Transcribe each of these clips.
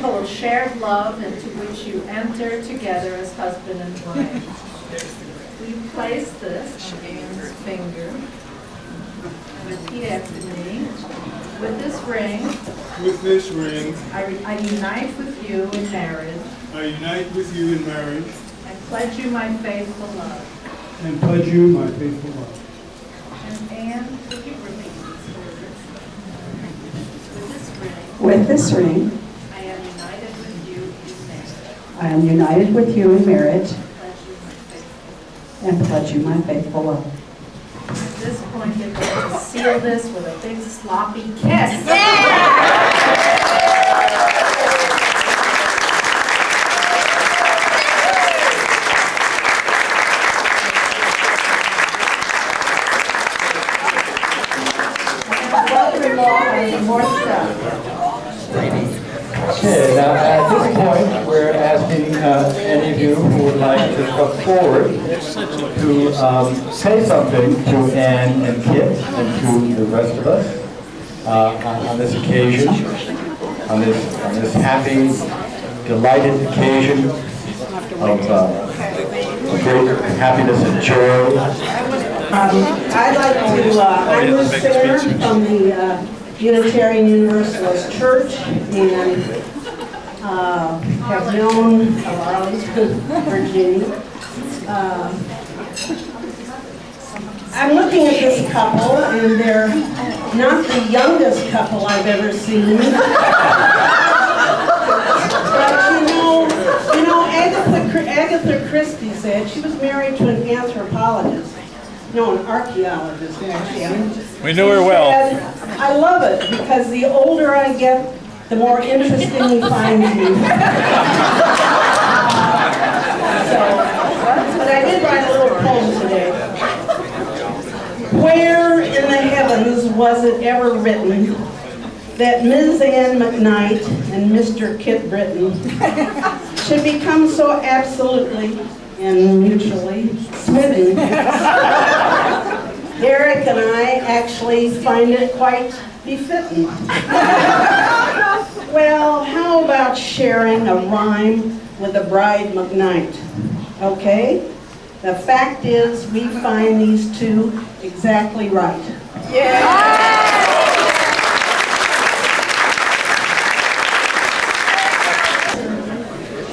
symbol of shared love into which you enter together as husband and wife. We place this on Anne's finger. Repeat after me. With this ring, I unite with you in marriage. I unite with you in marriage. And pledge you my faithful love. And pledge you my faithful love. And Anne, would you repeat these words? With this ring, I am united with you in marriage. I am united with you in marriage Pledge you my faithful love. and pledge you my faithful love. At this point, you're going to seal this with a big sloppy kiss. More stuff. Okay, now at this point, we're asking any of you who would like to come forward to say something to Anne and Kit and to the rest of us on this occasion, on this happy, delighted occasion of great happiness and joy. I'd like to, I'm Ruth Fair from the Unitarian Universalist Church, and have known Virginia. I'm looking at this couple, and they're not the youngest couple I've ever seen. But you know, Agatha Christie said she was married to an anthropologist. No, an archaeologist, actually. We knew her well. I love it, because the older I get, the more interesting we find you. But I did write a little poem today. Where in the heavens was it ever written that Ms. Anne McKnight and Mr. Kit Britton should become so absolutely and mutually smitten? Eric and I actually find it quite befitting. Well, how about sharing a rhyme with the bride McKnight? Okay? The fact is, we find these two exactly right.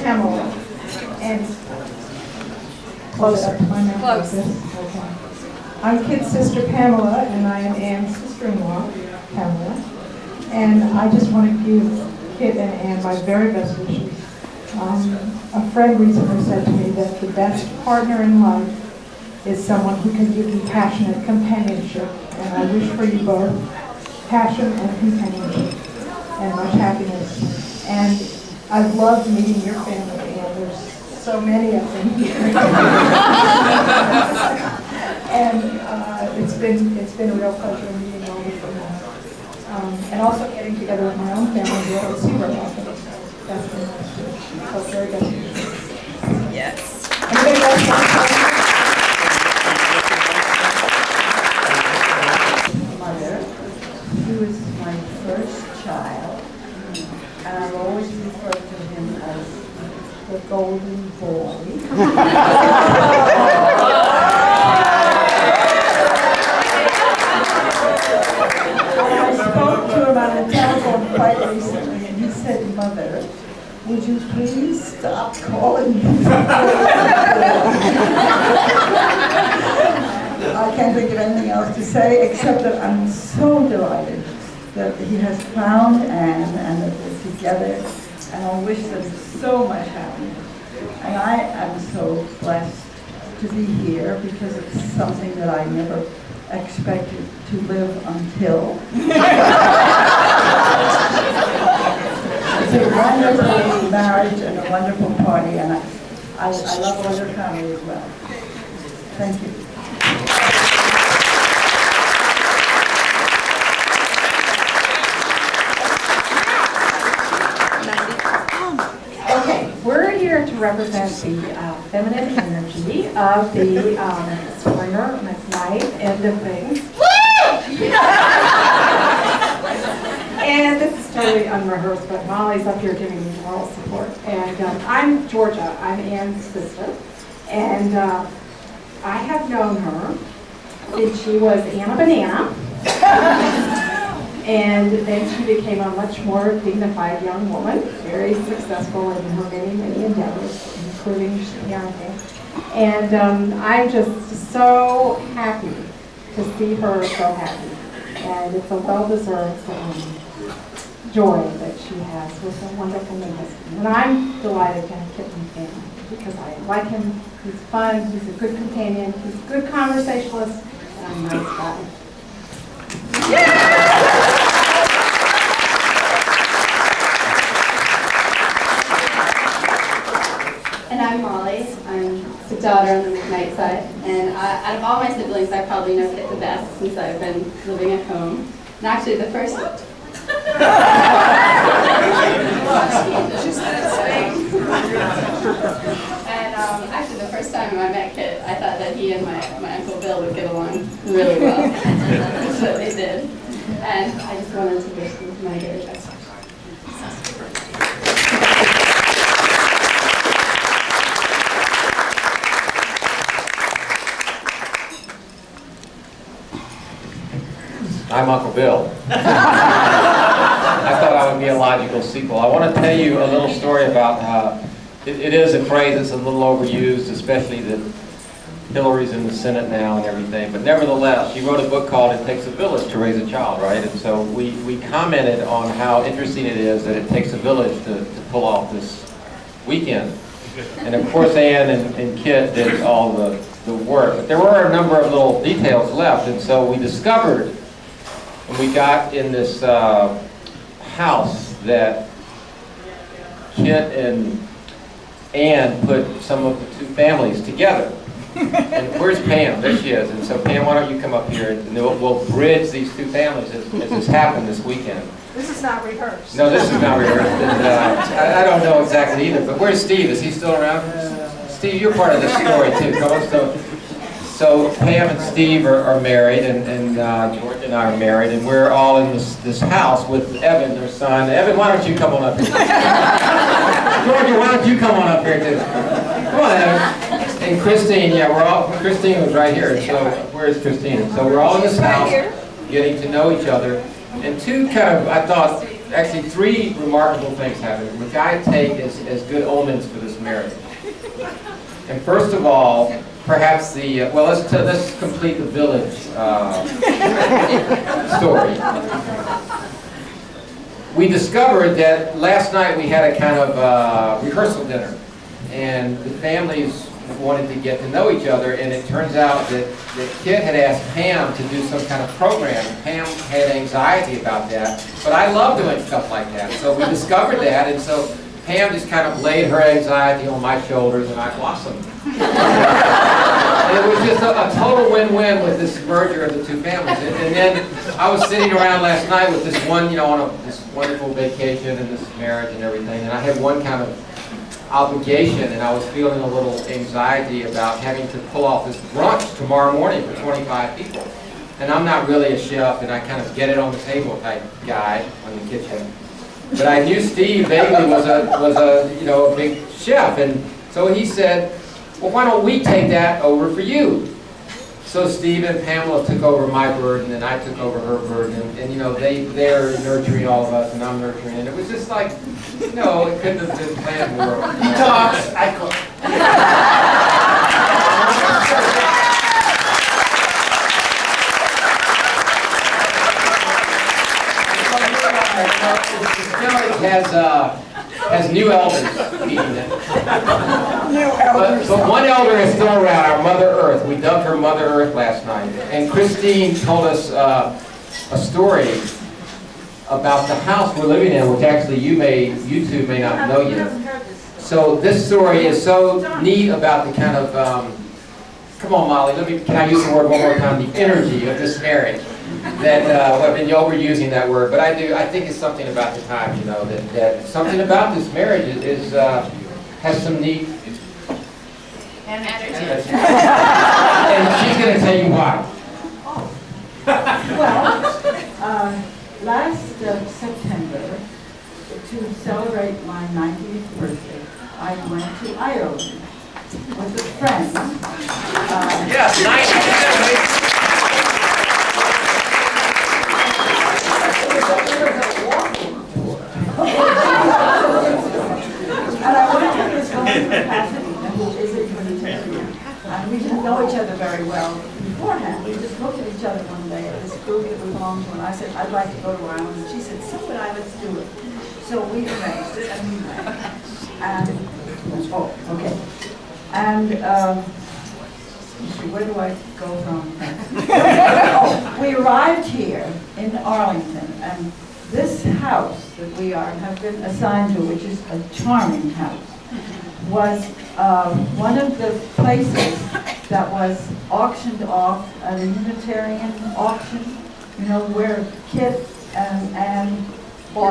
Pamela. And Closer. close. Okay. I'm Kit's sister Pamela, and I am Anne's sister-in-law, Pamela. And I just want to give Kit and Anne my very best wishes. A friend recently said to me that the best partner in life is someone who can give you passionate companionship. And I wish for you both passion and companionship and much happiness. And I've loved meeting your family, and there's so many of them here. And it's been a real pleasure meeting all of them. And also getting together with my own family, we don't see very often. So that's been nice too. So very good. Yes. Anybody else want to say? Mother, he was my first child, and I've always referred to him as the golden boy. I spoke to him on the telephone quite recently, and he said, Mother, would you please stop calling me? I can't think of anything else to say except that I'm so delighted that he has found Anne and that they're together, and I wish them so much happiness. And I am so blessed to be here because it's something that I never expected to live until. It's a wonderful marriage and a wonderful party, and I love all your family as well. Thank you. Okay, we're here to represent the feminine energy of the Springer McKnight end of things. And this is totally unrehearsed, but Molly's up here giving me moral support. And I'm Georgia. I'm Ann's sister. And I have known her since she was Anna Banana. And then she became a much more dignified young woman, very successful in her many, many endeavors, including parenting. And I'm just so happy to see her so happy. And it's a well-deserved joy that she has with a wonderful new husband. And I'm delighted to have Kit in the family because I like him. He's fun, he's a good companion, he's a good conversationalist, and a nice guy. And I'm Molly. I'm the daughter on the McKnight side. And out of all my siblings, I probably know Kit the best since I've been living at home. And actually, the first. And actually, the first time I met Kit, I thought that he and my Uncle Bill would get along really well. So they did. And I just wanted to wish them my very best. I'm Uncle Bill. I thought I would be a logical sequel. I want to tell you a little story about it is a phrase that's a little overused, especially that Hillary's in the Senate now and everything. But nevertheless, she wrote a book called It Takes a Village to Raise a Child, right? And so we commented on how interesting it is that it takes a village to pull off this weekend. And of course, Ann and Kit did all the work. But there were a number of little details left. And so we discovered, when we got in this house, that Kit and Ann put some of the two families together. And where's Pam? There she is. And so Pam, why don't you come up here and we'll bridge these two families as this happened this weekend. This is not rehearsed. No, this is not rehearsed. And, I don't know exactly either, but where's Steve? Is he still around? Steve, you're part of this story too. Come on, so Pam and Steve are married, and George and I are married, and we're all in this house with Evan, their son. Evan, why don't you come on up here? Georgia, why don't you come on up here too? Come on, Evan. And Christine, yeah, Christine was right here. So where's Christine? And so we're all in this house, getting to know each other. And two kind of, I thought, actually three remarkable things happened, which I take as good omens for this marriage. And first of all, perhaps let's complete the village story. We discovered that last night we had a kind of rehearsal dinner, and the families wanted to get to know each other, and it turns out that Kit had asked Pam to do some kind of program. Pam had anxiety about that, but I love doing stuff like that. So we discovered that, and so Pam just kind of laid her anxiety on my shoulders, and I blossomed. And it was just a total win-win with this merger of the two families. And then I was sitting around last night with this one, on this wonderful vacation and this marriage and everything, and I had one kind of obligation, and I was feeling a little anxiety about having to pull off this brunch tomorrow morning for 25 people. And I'm not really a chef, and I kind of get it on the table type guy in the kitchen. But I knew Steve vaguely was a big chef, and so he said, well, why don't we take that over for you? So Steve and Pamela took over my burden, and I took over her burden, and they're nurturing all of us, and I'm nurturing, and it was just like, it couldn't have been planned more. He talks, I cook. Has new elders meeting it. But one elder is still around, our Mother Earth. We dubbed her Mother Earth last night. And Christine told us a story about the house we're living in, which actually you two may not know yet. So this story is so neat about the kind of, come on Molly, can I use the word one more time, the energy of this marriage. That I've been overusing that word, but I think it's something about the time, that something about this marriage has some neat And energy. And she's going to tell you why. Well, last September, to celebrate my 90th birthday, I went to Ireland with a friend. Yes, nice. And I went to this woman from Pasadena who is a Unitarian. And we didn't know each other very well beforehand. We just looked at each other one day at this group that we belonged to, and I said, I'd like to go to Ireland. And she said, so would I, let's do it. So we arranged it, and we went. And, oh, okay. And, where do I go from? Oh, we arrived here in Arlington, and this house that we have been assigned to, which is a charming house, was one of the places that was auctioned off at a Unitarian auction, you know, where Kit and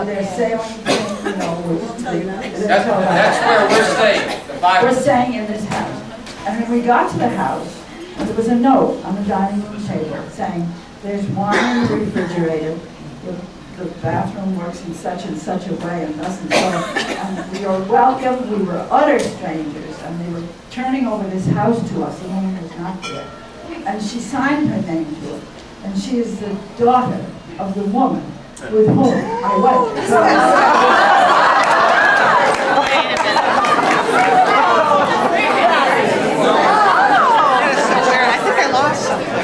their sailing thing, you know, which That's where we're staying. The Bible. we're staying in this house. And when we got to the house, there was a note on the dining room table saying, there's wine in the refrigerator, the bathroom works in such and such a way, and thus and so on. And we are welcome, we were utter strangers, and they were turning over this house to us, the woman was not there. And she signed her name to it, and she is the daughter of the woman with whom I went.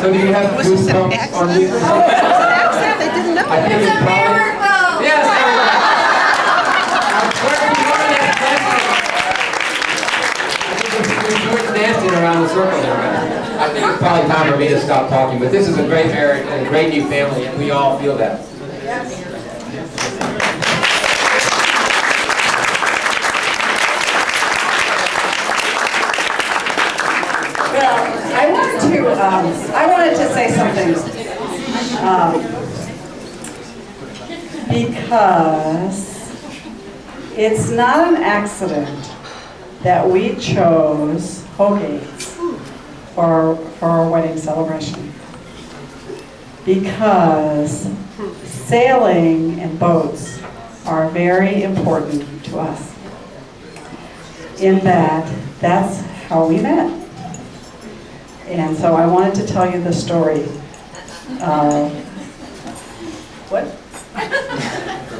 So do you have goosebumps on you? They didn't know. I think it's probably... Yes, we're dancing around the circle there, man. I think it's probably time for me to stop talking, but this is a great marriage and a great new family, and we all feel that. Well, I wanted to say something, because it's not an accident that we chose Hogates for our wedding celebration. Because sailing and boats are very important to us. In that, that's how we met. And so I wanted to tell you the story. What?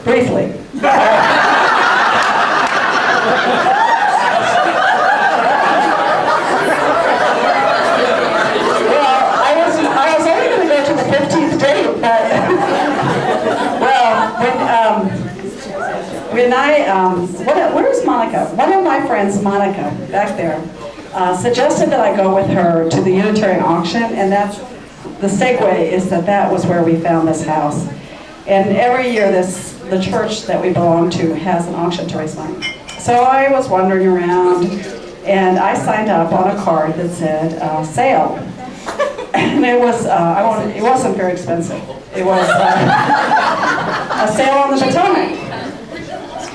Briefly. I was only going to go to the 15th date, but where's Monica? One of my friends, Monica, back there, suggested that I go with her to the Unitarian auction, and that's the segue is that was where we found this house. And every year the church that we belong to has an auction to raise money. So I was wandering around, and I signed up on a card that said sale. And it was, it wasn't very expensive. It was a sale on the Potomac.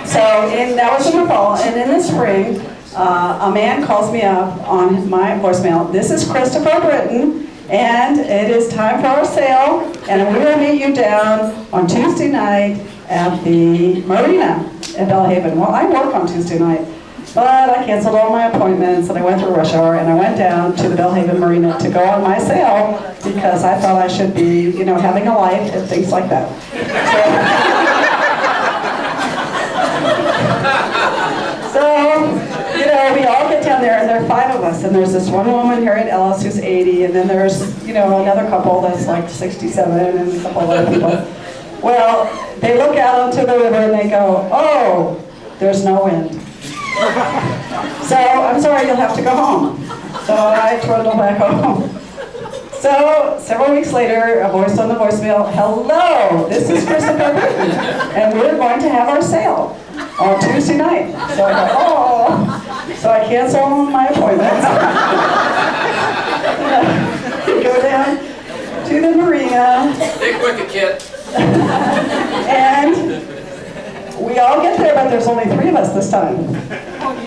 So that was in the fall, and in the spring, a man calls me up on my voicemail. This is Christopher Britton, and it is time for our sale, and we will meet you down on Tuesday night at the Marina in Belhaven. Well, I work on Tuesday night, but I canceled all my appointments, and I went through rush hour, and I went down to the Belhaven Marina to go on my sale because I thought I should be, having a life and things like that. So we all get down there, and there are 5 of us, and there's this one woman, Harriet Ellis, who's 80, and then there's, another couple that's like 67, and a couple of other people. Well, they look out onto the river, and they go, oh, there's no wind. So, I'm sorry, you'll have to go home. So I trundle back home. So, several weeks later, a voice on the voicemail, hello, this is Christopher Britton, and we're going to have our sale on Tuesday night. So I go, oh. So I cancel all my appointments. Go down to the marina. Big wicked kid. And we all get there, but there's only 3 of us this time.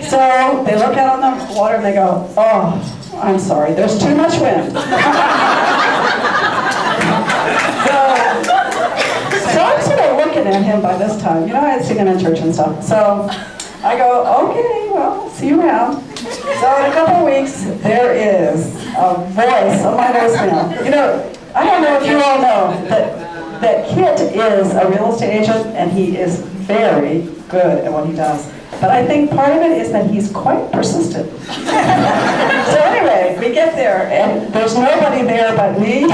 So they look out on the water and they go, oh, I'm sorry, there's too much wind. So I'm sort looking at him by this time. You know, I had seen him in church and stuff. So I go, okay, well, see you around. So in a couple of weeks, there is a voice on my voicemail. You know, I don't know if you all know that Kit is a real estate agent, and he is very good at what he does. But I think part of it is that he's quite persistent. So anyway, we get there, and there's nobody there but me. And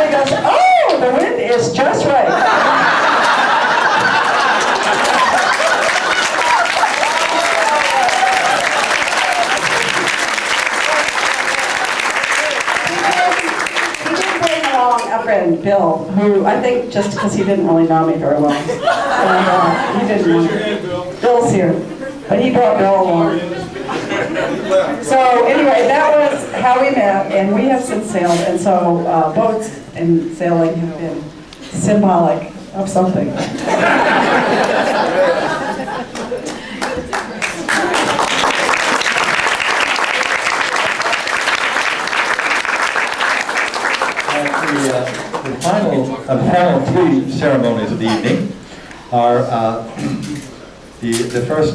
he goes, oh, the wind is just right. A friend, Bill, who I think just because he didn't really know me very well, and, he didn't know me. Bill's here, but he brought Bill along. So anyway, that was how we met, and we have since sailed, and so boats and sailing have been symbolic of something. The final three ceremonies of the evening are the first,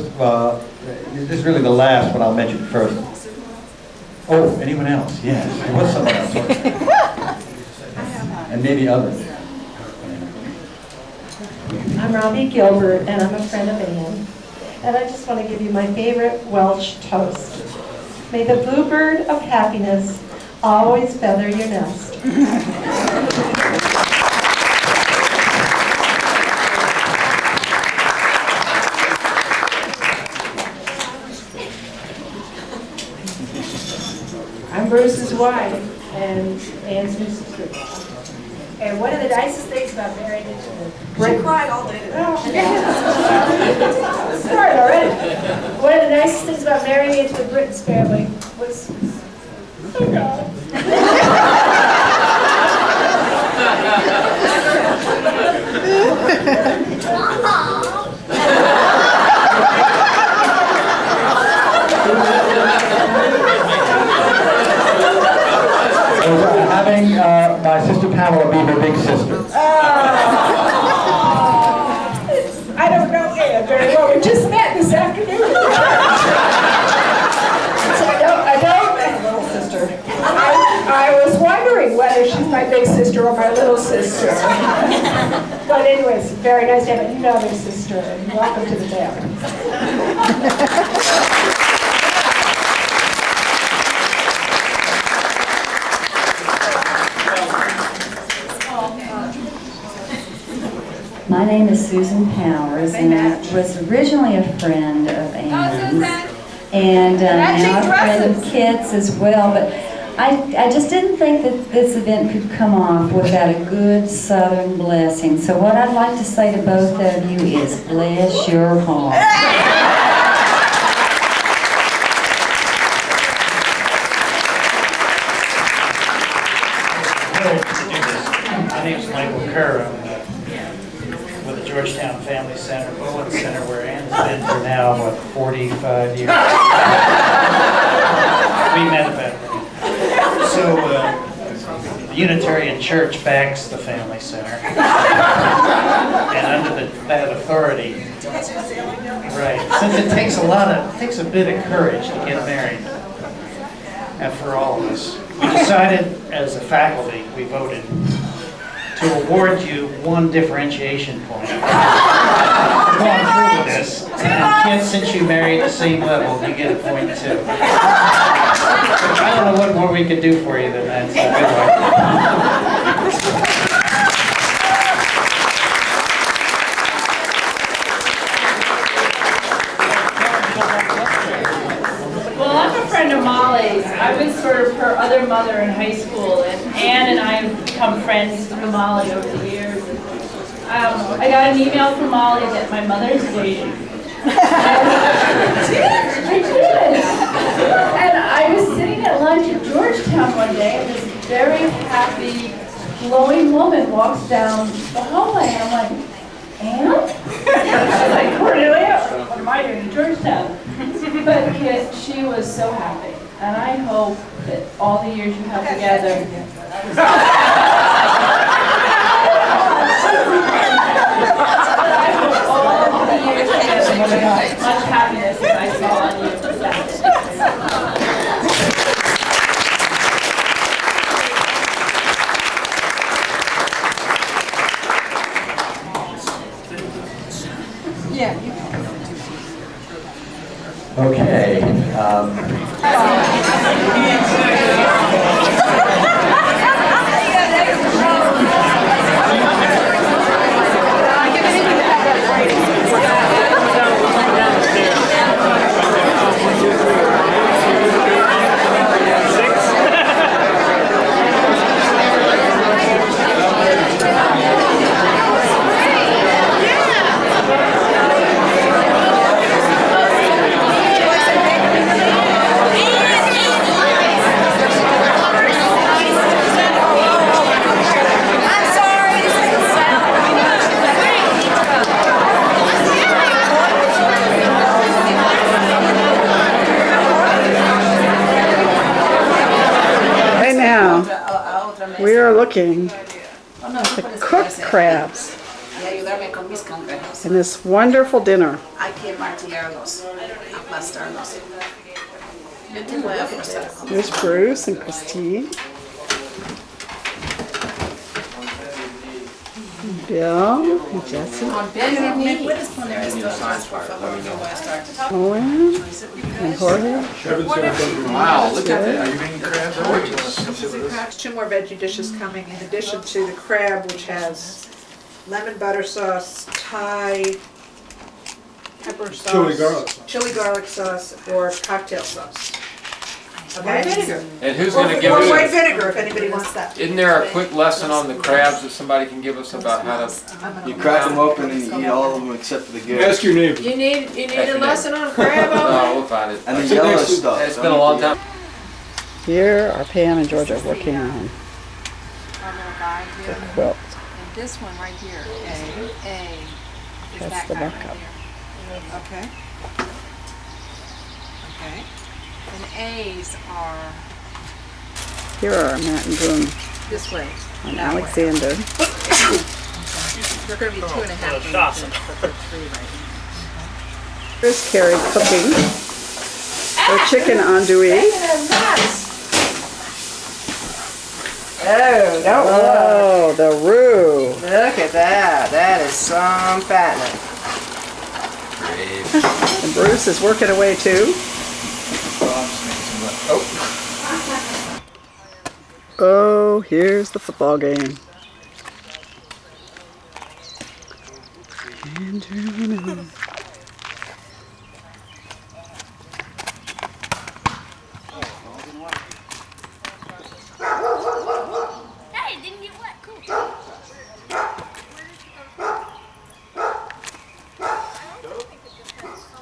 this is really the last one I'll mention first. Oh, anyone else? Yes, there was someone else. And maybe others. I'm Robbie Gilbert, and I'm a friend of Anne. And I just want to give you my favorite Welsh toast. May the bluebird of happiness always feather your nest. I'm Bruce's wife and Anne's new sister. And one of the nicest things about marrying into the She cried all day today. Sorry already. One of the nicest things about marrying into the Britten's family was, oh God. Having my sister Pamela be her big sister. I don't know Anne very well. We just met this afternoon. So I don't, little sister. I was wondering whether she's my big sister or my little sister. But anyways, very nice to have another sister, and welcome to the family. My name is Susan Powers, and I was originally a friend of Anne's, and now a friend of Kit's as well, but I just didn't think that this event could come off without a good Southern blessing. So what I'd like to say to both of you is, bless your heart. My name is Michael Kerr. I'm with the Georgetown Family Center, Bowen Center, where Anne's been for now, 45 years. We met about then. So, the Unitarian Church backs the Family Center. And under that authority, right, since it takes a bit of courage to get married, and for all of us, we decided as a faculty, we voted to award you one differentiation point. We're going through with this, and Kit, since you married the same level, you get a point too. I don't know what more we could do for you than that, so good luck. Well, I'm a friend of Molly's. I was sort of her other mother in high school, and Anne and I have become friends through Molly over the years. I got an email from Molly that my mother's dating. I did. And I was sitting at lunch at Georgetown one day, and this very happy, glowing woman walks down the hallway, and I'm like, Anne? She's like, Cornelia, what am I doing in Georgetown? But Kit, she was so happy, and I hope that all the years you have together. Yeah, you can. Okay. Right now, we are looking at cooked crabs in this wonderful dinner. Hay que martillarlos, aplastarlos. Yo te voy a forzar. There's Bruce and Christine. Bill and Jesse. ¿Me puedes poner esto atrás, por favor? Yo voy a estar. Owen and Jorge. Wow, look at that. Are you making crabs? Two more veggie dishes coming in addition to the crab, which has lemon butter sauce, Thai pepper sauce, Chili garlic sauce. or cocktail sauce. Okay? And who's going to give Or us? white vinegar if anybody wants that. Isn't there a quick lesson on the crabs that somebody can give us about how to? You crack them open and you eat all of them except for the gills. Ask your neighbor. You need a lesson on crab? No, we'll find it. And the yellow stuff. It's been a long time. Here are Pam and Georgia working on the quilt. And this one right here, A. That's the markup. Okay. Okay. And A's are Here are Matt and Boone this way. on Alexander. They're going to be 2.5 inches, but they're 3 right now. Here's Carrie cooking her chicken andouille. Oh, the roux. Look at that. That is some fattening. And Bruce is working away too. Oh, here's the football game. And Hey, didn't get wet. Cool.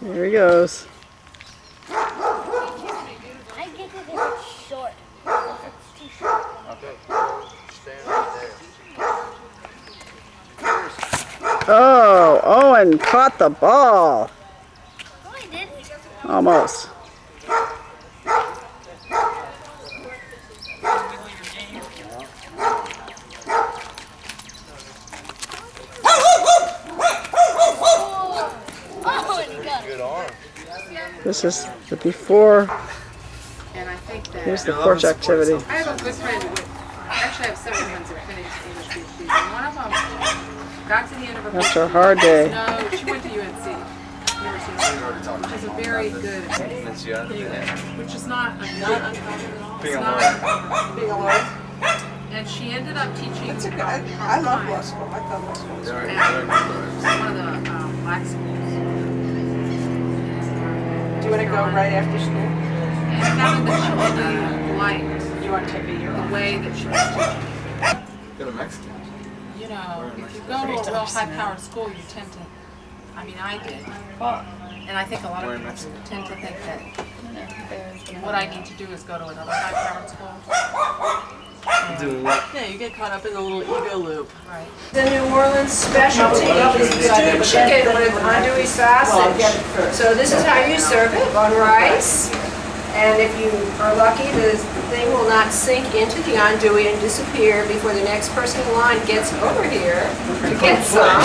There he goes. I get it if it's short. It's too short. Okay. Stand right there. Oh, Owen caught the ball. Oh, I did. Almost. This is the before. And I think that Here's the porch activity. I have a good friend. Actually, I have several friends that finished English PhDs. And one of them got to the end of her After a hard day. No, she went to UNC. Which is a very good, which is not uncommon at all. It's not Being a lawyer. and she ended up teaching. That's a good, I love law school. I thought law school was great. One of the black schools. Do you want to go right after school? And I found that she really liked You want to be your the way that she was teaching. Go to Mexico. You know, if you go to a real high-powered school, you tend to, I mean, I did. And I think a lot of people tend to think that what I need to do is go to another high-powered school. Yeah, you get caught up in the little ego loop. Right. The New Orleans specialty is stewed chicken with andouille sausage. So this is how you serve it, on rice. And if you are lucky, the thing will not sink into the andouille and disappear before the next person in line gets over here to get some.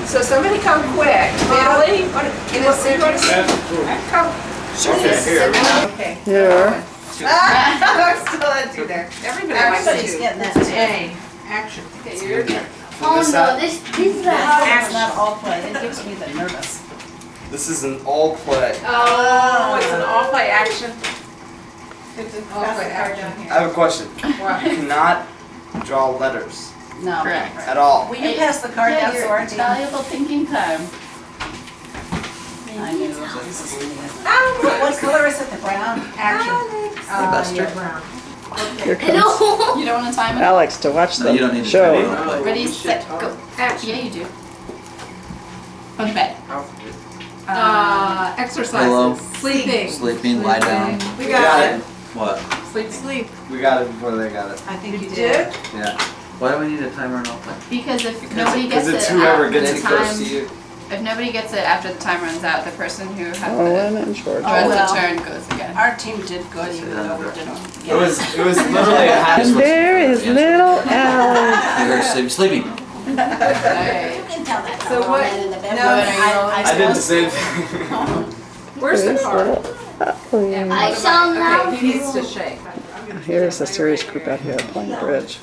So somebody come quick. Billy, you want to come? Okay. Here. I'm still at you there. Everybody likes Everybody's to. getting that. It's an A. Action. Okay, you're good. Oh this no, out. this is the hard That's not all play. It gives me the nervous. This is an all play. Oh, it's an all play action. It's an all Pass the play card action. down here. I have a question. What? You cannot draw letters No. Correct. at all. Will you pass the card down so our team? Valuable thinking time. I knew this is what color is it? The brown? Action. Yeah, brown. Here comes You don't want to time it? Alex to watch No, you don't the need to show. try it. Ready, set, go. Yeah, you do. On your bed. Exercises. Hello. Sleeping. Sleeping, lie down. We got it. What? Sleep. We got it before they got it. I think you did. Yeah. Why do we need a timer and all that? Because if nobody gets Because it's it whoever after gets the it first to time, you. if nobody gets it after the time runs out, the person who has Owen the and George. who has well. the turn goes again. Our team did good even though we didn't. It was literally a hash. And there is little Alex. You're sleeping. Alright. So what? I did the same thing. Where's the card? Oh, I shall now. Okay, he needs to shake. here's a serious group out here playing bridge.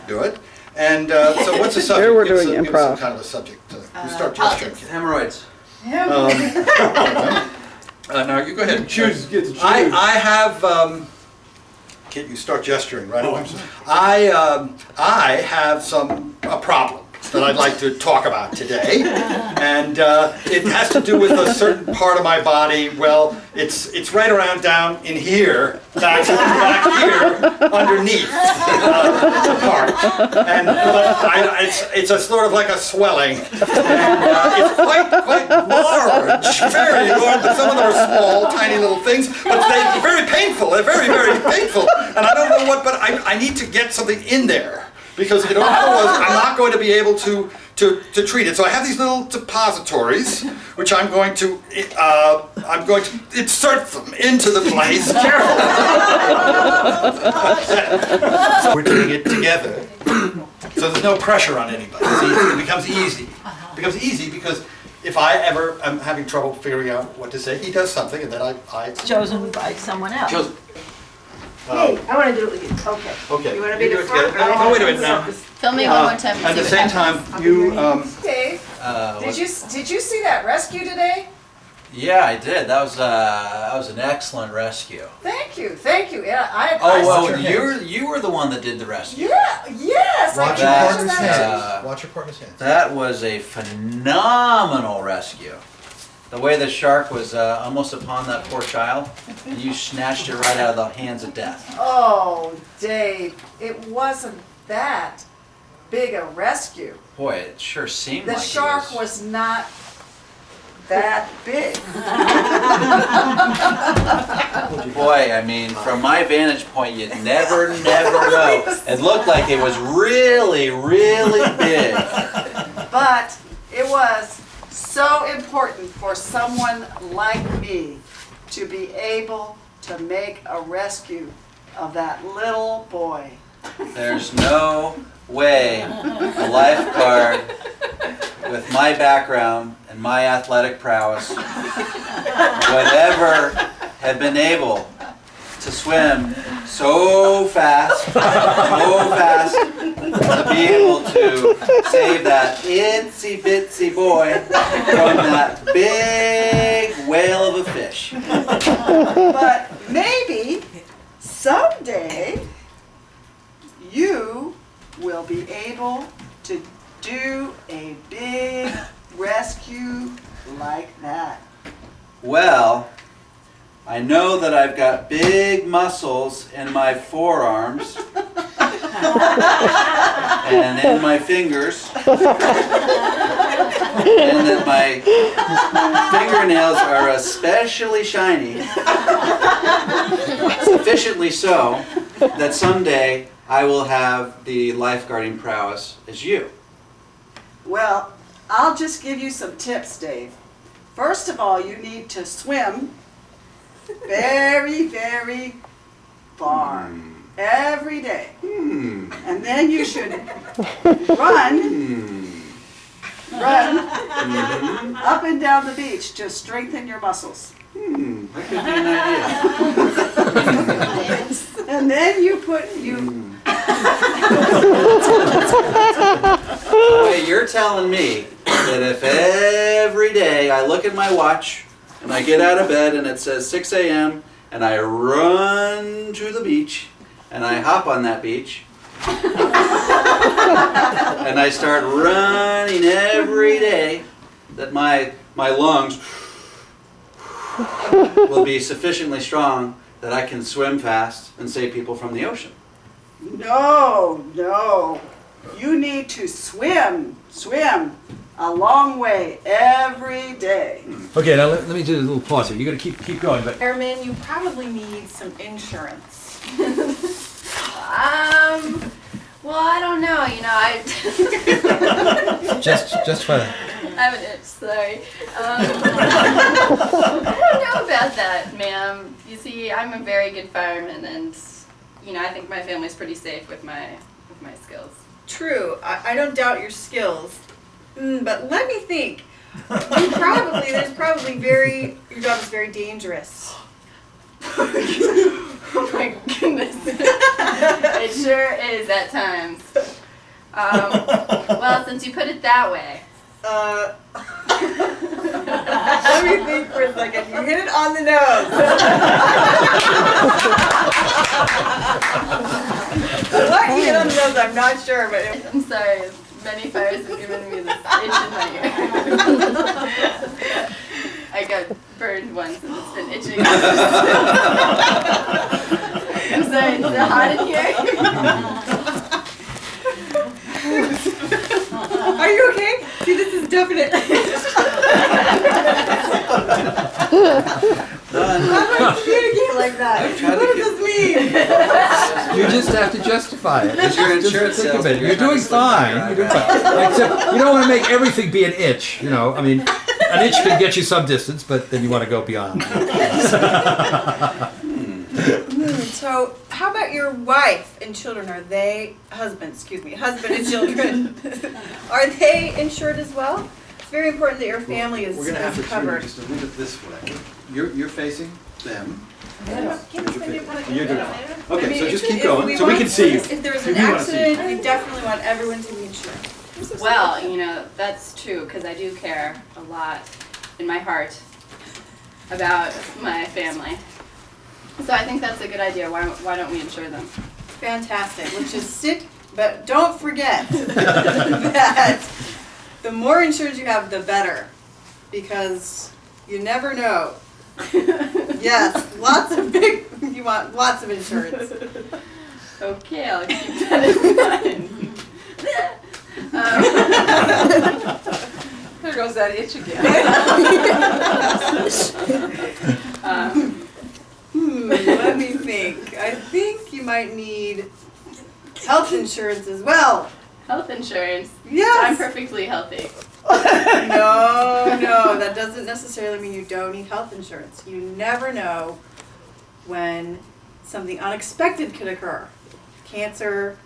Do it. And so what's the subject? Here we're Give us doing give us some improv. kind of a subject. You start gesturing. Hemorrhoids. Now you go ahead and choose. Get to choose. I have. Kit, you start gesturing right away. I have a problem that I'd like to talk about today, and it has to do with a certain part of my body. Well, it's right around down in here, back here, underneath the part, and it's a sort of like a swelling, and it's quite large, very large. Some of them are small, tiny little things, but they're very painful. They're very, very painful, and I don't know what, but I need to get something in there. Because otherwise I'm not going to be able to treat it. So I have these little depositories, which I'm going to insert them into the place. Careful. So we're doing it together, so there's no pressure on anybody. It becomes easy. It becomes easy because if I ever am having trouble figuring out what to say, he does something, and then I Chosen by someone else. Chosen. Hey, I want to do it with you. Okay. Okay. You want to be the do it front? together. No, wait a minute now. Film me one more time. and At the see what same happens. time, you. Dave, did you see that rescue today? Yeah, I did. That was an excellent rescue. Thank you. Yeah, You were the one that did the rescue. yes. Watch your partner's hands. Watch your partner's hands. That was a phenomenal rescue. The way the shark was almost upon that poor child, and you snatched it right out of the hands of death. Oh, Dave, it wasn't that big a rescue. Boy, it sure seemed The like shark it was not that big. Boy, I mean, from my vantage point, you'd never know. It looked like it was really, really big. But it was so important for someone like me to be able to make a rescue of that little boy. There's no way a lifeguard with my background and my athletic prowess would ever have been able to swim so fast to be able to save that itsy bitsy boy from that big whale of a fish. But maybe someday you will be able to do a big rescue like that. Well, I know that I've got big muscles in my forearms and in my fingers, and that my fingernails are especially shiny, sufficiently so that someday I will have the lifeguarding prowess as you. Well, I'll just give you some tips, Dave. First of all, you need to swim very, very far every day. And then you should run up and down the beach to strengthen your muscles. That could be an idea. And then you put, Wait, you're telling me that if every day I look at my watch and I get out of bed and it says 6 a.m. and I run to the beach and I hop on that beach and I start running every day, that my lungs will be sufficiently strong that I can swim fast and save people from the ocean. no. You need to swim a long way every day. Okay, now let me do a little pause here. You're going to keep going, but Airman, you probably need some insurance. Well, I don't know, you know, I just fine. I have an itch, sorry. I don't know about that, ma'am. You see, I'm a very good fireman, and, you know, I think my family's pretty safe with my skills. True, I don't doubt your skills, but let me think. Your job is very dangerous. Oh my goodness. It sure is at times. Well, since you put it that way. Let me think for a second. You hit it on the nose. What you hit on the nose, I'm not sure, but I'm sorry. Many fires have given me this itch in my ear. I got burned once and it's been itching. I'm sorry, it's so hot in here. Are you okay? See, this is definite. How do I communicate like that? What does this mean? You just have to justify it. It's your insurance Think of salesman. it. You're doing fine. You're doing fine. Except you don't want to make everything be an itch. You know, I mean, an itch can get you some distance, but then you want to go beyond. So, how about your wife and children? Husband and children, are they insured as well? It's very important that your family is We're going to have to turn covered. just a little bit this way. You're facing them. You're doing fine. Okay, so just keep going so we can see you. If there's We an wanna see you. accident, we definitely want everyone to be insured. Well, you know, that's true, because I do care a lot in my heart about my family. So I think that's a good idea. Why don't we insure them? Fantastic. Let's just sit, but don't forget that the more insurance you have, the better, because you never know. Yes, you want lots of insurance. Okay, I'll keep that in mind. There goes that itch again. Let me think. I think you might need health insurance as well. Health insurance? Yes. I'm perfectly healthy. No, that doesn't necessarily mean you don't need health insurance. You never know when something unexpected could occur. Cancer,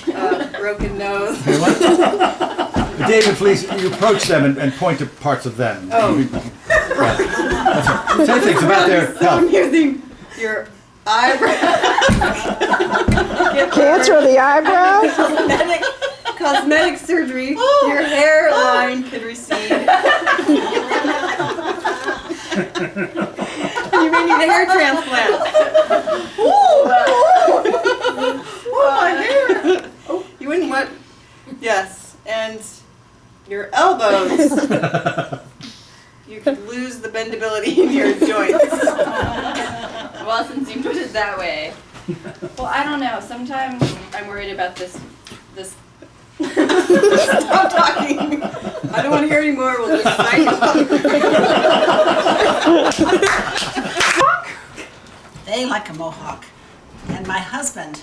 broken nose. David, please, you approach them and point to parts of them. Oh. Say things about their So health. I'm using your eyebrows. Cancer of the eyebrows? Cosmetic surgery. Your hairline could recede. You may need a hair transplant. My hair. You wouldn't want. Yes, and your elbows. You could lose the bendability in your joints. Well, since you put it that way. Well, I don't know. Sometimes I'm worried about this. Stop talking. I don't want to hear anymore. We'll just sign They like a mohawk, and my husband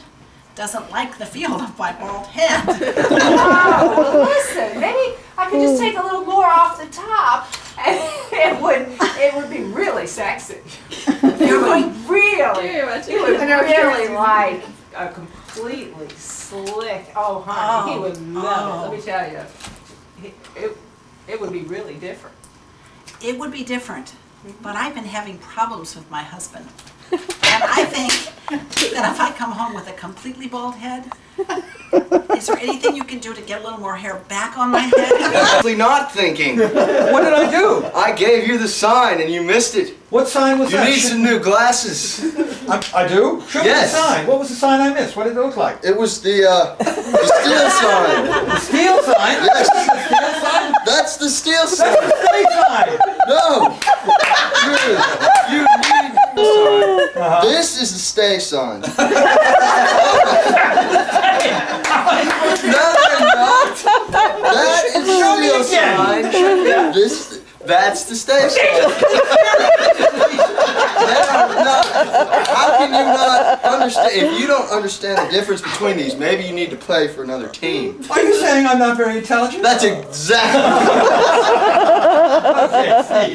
doesn't like the feel of my bald head. Wow, well, listen, maybe I could just take a little more off the top, and it would be really sexy. It would really like a completely slick. Oh, honey, he would love it. Let me tell you, it would be really different. It would be different, but I've been having problems with my husband. And I think that if I come home with a completely bald head, is there anything you can do to get a little more hair back on my head? Actually not thinking. What did I do? I gave you the sign and you missed it. What sign was You that? need some new glasses. I do? Show me the Yes. sign. What was the sign I missed? What did it look like? It was the steel sign. The steel sign? Yes. The steel sign? That's the steel sign. That's the steel sign! No. You need the sign. This is the stay sign. No, they're not. That is the Show me steel again. sign. That's the stay sign. How can you not understand? If you don't understand the difference between these, maybe you need to play for another team. Are you saying I'm not very intelligent? That's exactly.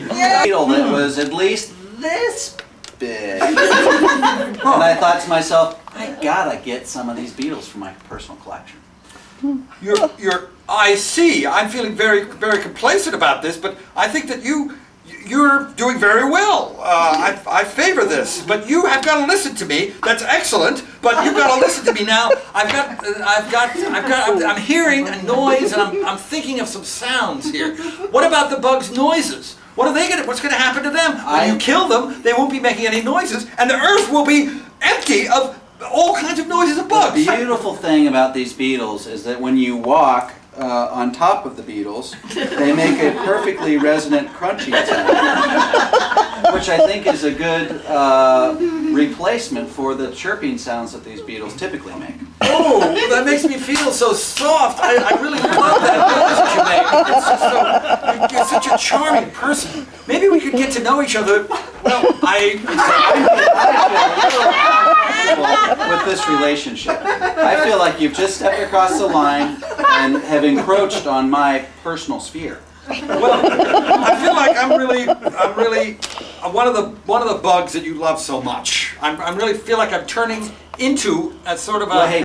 Beetle that was at least this big. And I thought to myself, I gotta get some of these beetles for my personal collection. I see. I'm feeling very, very complacent about this, but I think that you're doing very well. I favor this, but you have got to listen to me. That's excellent, but you've got to listen to me now. I'm hearing a noise, and I'm thinking of some sounds here. What about the bugs' noises? What's going to happen to them? When you kill them, they won't be making any noises, and the earth will be empty of all kinds of noises of bugs. The beautiful thing about these beetles is that when you walk on top of the beetles, they make a perfectly resonant crunchy sound, which I think is a good replacement for the chirping sounds that these beetles typically make. Oh, that makes me feel so soft. I really love that noise that you make. You're such a charming person. Maybe we could get to know each other. Well, I feel a little uncomfortable with this relationship. I feel like you've just stepped across the line and have encroached on my personal sphere. Well, I feel like I'm really one of the bugs that you love so much. I really feel like I'm turning into a sort of a. Well, hey,